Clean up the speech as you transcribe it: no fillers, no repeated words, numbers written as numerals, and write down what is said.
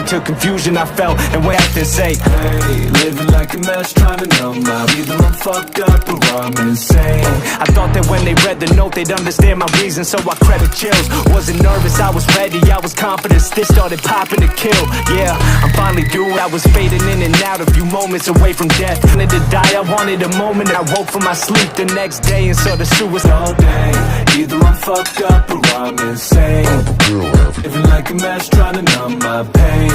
to confusion I felt and went out to say, hey, living like a mess, trying to numb out. Either I'm fucked up or I'm insane. I thought that when they read the note they'd understand my reason, so I credit chills. Wasn't nervous, I was ready, I was confident. This started popping to kill. Yeah, I'm finally due. I was fading in and out, a few moments away from death. Wanted to die, I wanted a moment. I woke from my sleep the next day and saw the suicide. All day, either I'm fucked up or I'm insane. Living like a mess, trying to numb my pain.